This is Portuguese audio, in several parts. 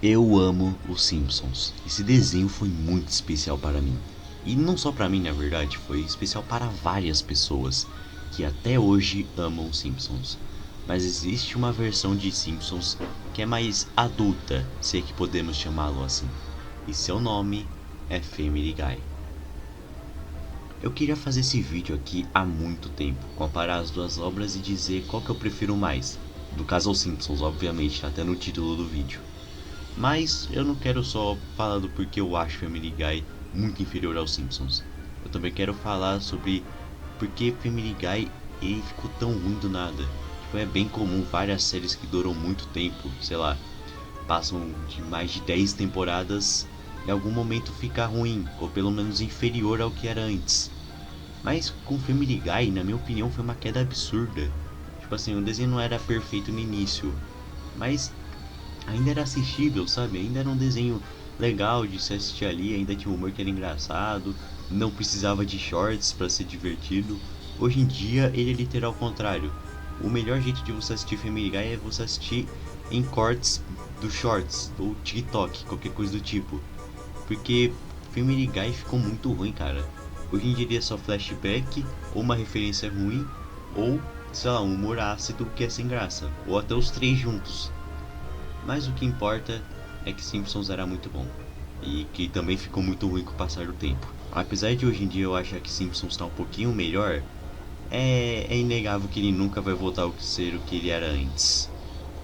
Eu amo os Simpsons. Esse desenho foi muito especial para mim. E não só para mim, na verdade, foi especial para várias pessoas que até hoje amam os Simpsons. Mas existe uma versão de Simpsons que é mais adulta, se é que podemos chamá-lo assim. E seu nome é Family Guy. Eu queria fazer esse vídeo aqui há muito tempo, comparar as duas obras e dizer qual que eu prefiro mais. Do caso aos Simpsons, obviamente, tá até no título do vídeo. Mas eu não quero só falar do porquê eu acho Family Guy muito inferior aos Simpsons. Eu também quero falar sobre porque Family Guy ele ficou tão ruim do nada. Tipo, é bem comum várias séries que duram muito tempo, sei lá, passam de mais de 10 temporadas, em algum momento ficar ruim, ou pelo menos inferior ao que era antes. Mas com Family Guy, na minha opinião, foi uma queda absurda. Tipo assim, o desenho não era perfeito no início, mas ainda era assistível, sabe? Ainda era um desenho legal de se assistir ali, ainda tinha um humor que era engraçado, não precisava de shorts para ser divertido. Hoje em dia ele é literal ao contrário. O melhor jeito de você assistir Family Guy é você assistir em cortes do shorts ou TikTok, qualquer coisa do tipo. Porque Family Guy ficou muito ruim, cara. Hoje em dia ele é só flashback, ou uma referência ruim, ou, sei lá, um humor ácido que é sem graça, ou até os três juntos. Mas o que importa é que Simpsons era muito bom. E que também ficou muito ruim com o passar do tempo. Apesar de hoje em dia eu achar que Simpsons está um pouquinho melhor, é inegável que ele nunca vai voltar a ser o que ele era antes.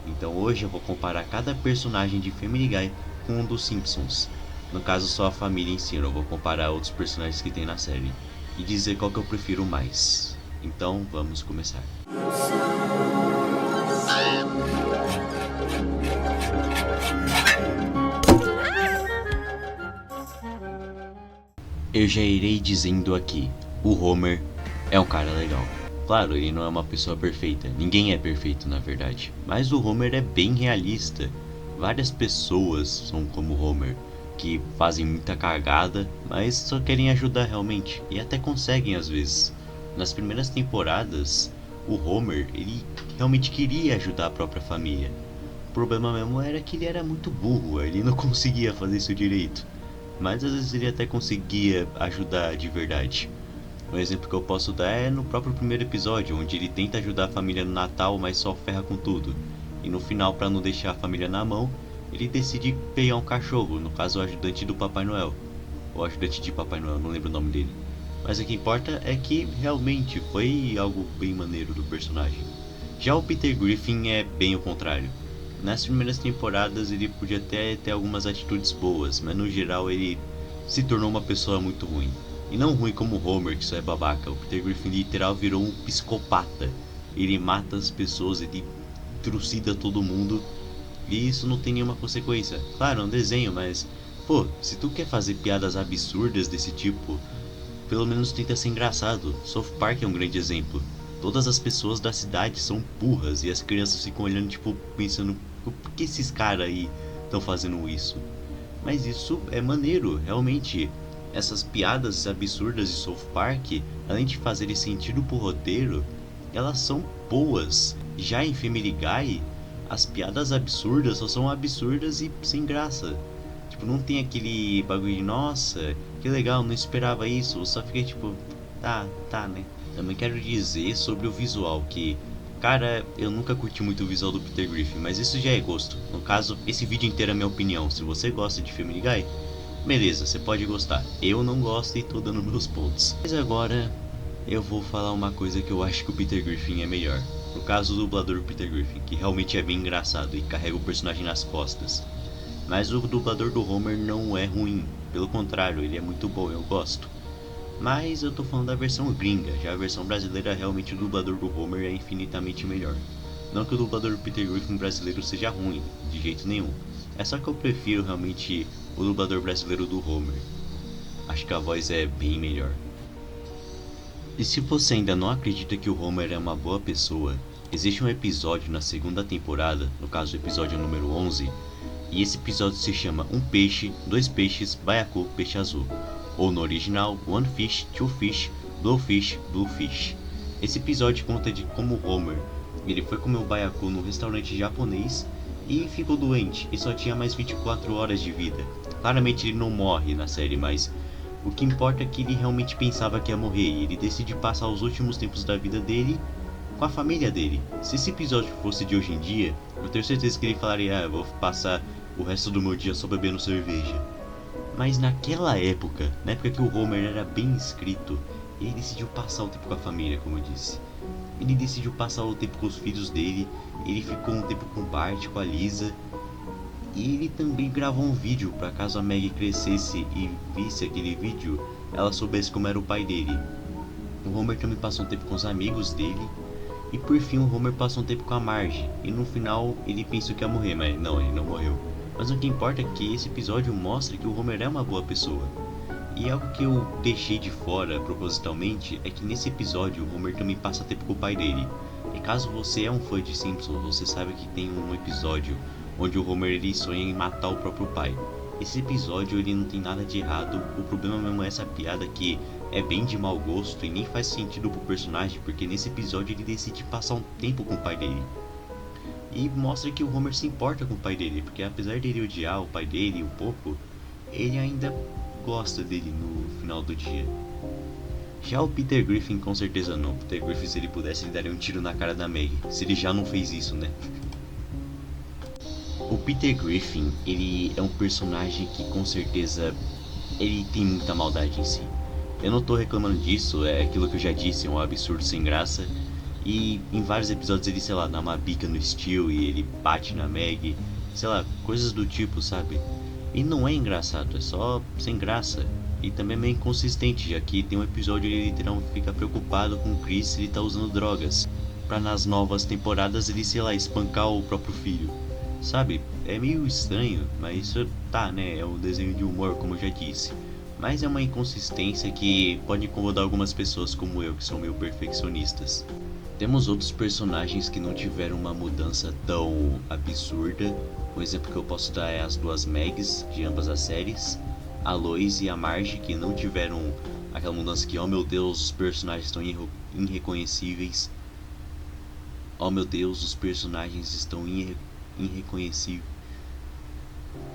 Então hoje eu vou comparar cada personagem de Family Guy com um dos Simpsons. No caso só a família em si, eu não vou comparar outros personagens que tem na série. E dizer qual que eu prefiro mais. Então vamos começar. Eu já irei dizendo aqui, o Homer é um cara legal. Claro, ele não é uma pessoa perfeita, ninguém é perfeito na verdade, mas o Homer é bem realista. Várias pessoas são como Homer, que fazem muita cagada, mas só querem ajudar realmente, e até conseguem às vezes. Nas primeiras temporadas, o Homer, ele realmente queria ajudar a própria família. O problema mesmo era que ele era muito burro, ele não conseguia fazer isso direito. Mas às vezes ele até conseguia ajudar de verdade. Um exemplo que eu posso dar é no próprio primeiro episódio, onde ele tenta ajudar a família no Natal, mas só ferra com tudo. E no final, para não deixar a família na mão, ele decide pegar um cachorro, no caso o ajudante do Papai Noel. O ajudante de Papai Noel, não lembro o nome dele. Mas o que importa é que realmente foi algo bem maneiro do personagem. Já o Peter Griffin é bem o contrário. Nas primeiras temporadas ele podia até ter algumas atitudes boas, mas no geral ele se tornou uma pessoa muito ruim. E não ruim como Homer, que só é babaca. O Peter Griffin literal virou um psicopata. Ele mata as pessoas, ele trucida todo mundo. E isso não tem nenhuma consequência. Claro, é um desenho, mas... Pô, se tu quer fazer piadas absurdas desse tipo, pelo menos tenta ser engraçado. South Park é um grande exemplo. Todas as pessoas da cidade são burras e as crianças ficam olhando, tipo, pensando: por que esses caras aí estão fazendo isso? Mas isso é maneiro, realmente. Essas piadas absurdas de South Park, além de fazerem sentido pro roteiro, elas são boas. Já em Family Guy, as piadas absurdas só são absurdas e sem graça. Tipo, não tem aquele bagulho de nossa, que legal, não esperava isso. Só fica tipo, tá, né? Também quero dizer sobre o visual, que, cara, eu nunca curti muito o visual do Peter Griffin, mas isso já é gosto. No caso, esse vídeo inteiro é minha opinião. Se você gosta de Family Guy, beleza, você pode gostar. Eu não gosto e tô dando meus pontos. Mas agora, eu vou falar uma coisa que eu acho que o Peter Griffin é melhor. No caso do dublador Peter Griffin, que realmente é bem engraçado e carrega o personagem nas costas. Mas o dublador do Homer não é ruim, pelo contrário, ele é muito bom, eu gosto. Mas eu tô falando da versão gringa, já a versão brasileira realmente o dublador do Homer é infinitamente melhor. Não que o dublador do Peter Griffin brasileiro seja ruim, de jeito nenhum. É só que eu prefiro realmente o dublador brasileiro do Homer. Acho que a voz é bem melhor. E se você ainda não acredita que o Homer é uma boa pessoa, existe um episódio na segunda temporada, no caso o episódio número 11, e esse episódio se chama Um Peixe, Dois Peixes, Baiacu, Peixe Azul. Ou no original, One Fish, Two Fish, Blue Fish. Esse episódio conta de como Homer ele foi comer o baiacu no restaurante japonês e ficou doente e só tinha mais 24 horas de vida. Claramente ele não morre na série, mas o que importa é que ele realmente pensava que ia morrer e ele decide passar os últimos tempos da vida dele com a família dele. Se esse episódio fosse de hoje em dia, eu tenho certeza que ele falaria: eu vou passar o resto do meu dia só bebendo cerveja. Mas naquela época, na época que o Homer era bem escrito, ele decidiu passar o tempo com a família, como eu disse. Ele decidiu passar o tempo com os filhos dele, ele ficou um tempo com o Bart, com a Lisa. E ele também gravou um vídeo para caso a Maggie crescesse e visse aquele vídeo, ela soubesse como era o pai dele. O Homer também passou um tempo com os amigos dele. E por fim o Homer passou um tempo com a Marge. E no final ele pensou que ia morrer, mas não, ele não morreu. Mas o que importa é que esse episódio mostra que o Homer é uma boa pessoa. E algo que eu deixei de fora propositalmente é que nesse episódio o Homer também passa tempo com o pai dele. E caso você é um fã de Simpsons, você sabe que tem um episódio onde o Homer ele sonha em matar o próprio pai. Esse episódio ele não tem nada de errado, o problema mesmo é essa piada que é bem de mau gosto e nem faz sentido pro personagem, porque nesse episódio ele decide passar um tempo com o pai dele. E mostra que o Homer se importa com o pai dele, porque apesar dele odiar o pai dele um pouco, ele ainda gosta dele no final do dia. Já o Peter Griffin com certeza não. O Peter Griffin, se ele pudesse, ele daria um tiro na cara da Maggie. Se ele já não fez isso, né? O Peter Griffin, ele é um personagem que com certeza ele tem muita maldade em si. Eu não tô reclamando disso, é aquilo que eu já disse, é um absurdo sem graça. E em vários episódios ele, sei lá, dá uma bica no Steel e ele bate na Maggie, sei lá, coisas do tipo, sabe? E não é engraçado, é só sem graça. E também é meio inconsistente, já que tem um episódio ele literalmente fica preocupado com o Chris se ele tá usando drogas, pra nas novas temporadas ele, sei lá, espancar o próprio filho. Sabe, é meio estranho, mas isso tá, né, é um desenho de humor, como eu já disse. Mas é uma inconsistência que pode incomodar algumas pessoas como eu, que são meio perfeccionistas. Temos outros personagens que não tiveram uma mudança tão absurda. Um exemplo que eu posso dar é as duas Mags de ambas as séries, a Lois e a Marge, que não tiveram aquela mudança que, oh meu Deus, os personagens estão irreconhecíveis. Oh meu Deus, os personagens estão irreconhecíveis.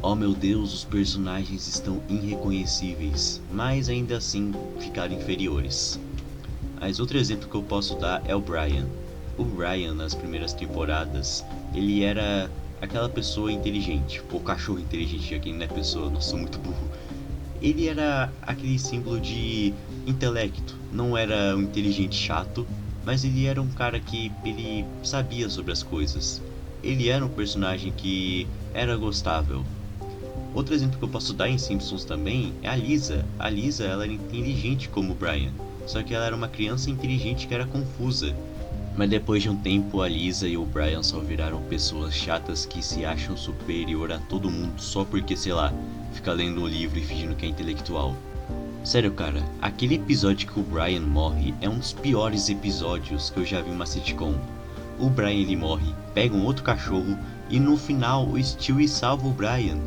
Oh meu Deus, os personagens estão irreconhecíveis, mas ainda assim ficaram inferiores. Mas outro exemplo que eu posso dar é o Brian. O Brian, nas primeiras temporadas, ele era aquela pessoa inteligente, ou cachorro inteligente, já que ele não é pessoa, não sou muito burro. Ele era aquele símbolo de intelecto, não era um inteligente chato, mas ele era um cara que ele sabia sobre as coisas. Ele era um personagem que era gostável. Outro exemplo que eu posso dar em Simpsons também é a Lisa. A Lisa, ela era inteligente como o Brian, só que ela era uma criança inteligente que era confusa. Mas depois de um tempo, a Lisa e o Brian só viraram pessoas chatas que se acham superior a todo mundo só porque, sei lá, fica lendo um livro e fingindo que é intelectual. Sério, cara, aquele episódio que o Brian morre é um dos piores episódios que eu já vi uma sitcom. O Brian ele morre, pega um outro cachorro e no final o Stewie salva o Brian.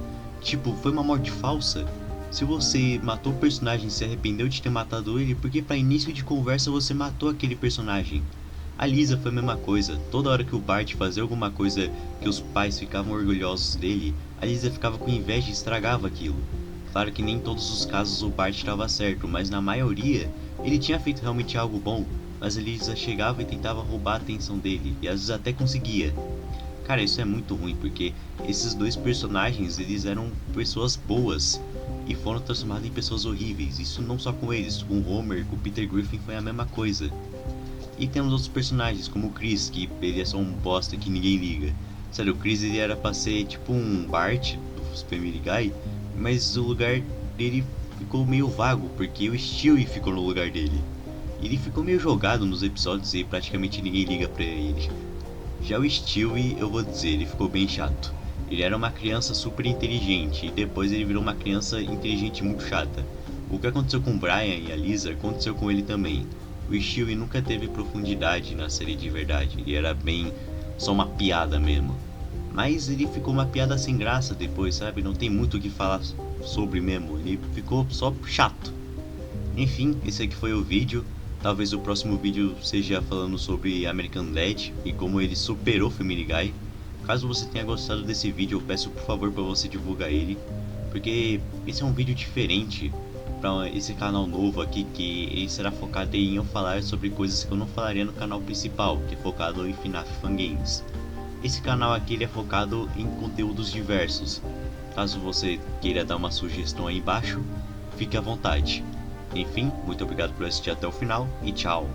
Tipo, foi uma morte falsa. Se você matou o personagem e se arrependeu de ter matado ele, porque pra início de conversa você matou aquele personagem? A Lisa foi a mesma coisa. Toda hora que o Bart fazia alguma coisa que os pais ficavam orgulhosos dele, a Lisa ficava com inveja e estragava aquilo. Claro que nem em todos os casos o Bart estava certo, mas na maioria ele tinha feito realmente algo bom, mas a Lisa chegava e tentava roubar a atenção dele, e às vezes até conseguia. Cara, isso é muito ruim, porque esses dois personagens, eles eram pessoas boas e foram transformados em pessoas horríveis. Isso não só com eles, com o Homer, com o Peter Griffin foi a mesma coisa. E temos outros personagens, como o Chris, que ele é só um bosta que ninguém liga. Sério, o Chris ele era pra ser tipo um Bart do Family Guy, mas o lugar dele ficou meio vago, porque o Stewie ficou no lugar dele. Ele ficou meio jogado nos episódios e praticamente ninguém liga pra ele. Já o Stewie, eu vou dizer, ele ficou bem chato. Ele era uma criança super inteligente e depois ele virou uma criança inteligente muito chata. O que aconteceu com o Brian e a Lisa aconteceu com ele também. O Stewie nunca teve profundidade na série de verdade, ele era bem só uma piada mesmo. Mas ele ficou uma piada sem graça depois, sabe? Não tem muito o que falar sobre mesmo, ele ficou só chato. Enfim, esse aqui foi o vídeo. Talvez o próximo vídeo seja falando sobre American Dad e como ele superou Family Guy. Caso você tenha gostado desse vídeo, eu peço por favor para você divulgar ele, porque esse é um vídeo diferente para esse canal novo aqui, que ele será focado em eu falar sobre coisas que eu não falaria no canal principal, que é focado em FNAF Fan Games. Esse canal aqui ele é focado em conteúdos diversos. Caso você queira dar uma sugestão aí embaixo, fique à vontade. Enfim, muito obrigado por assistir até o final e tchau!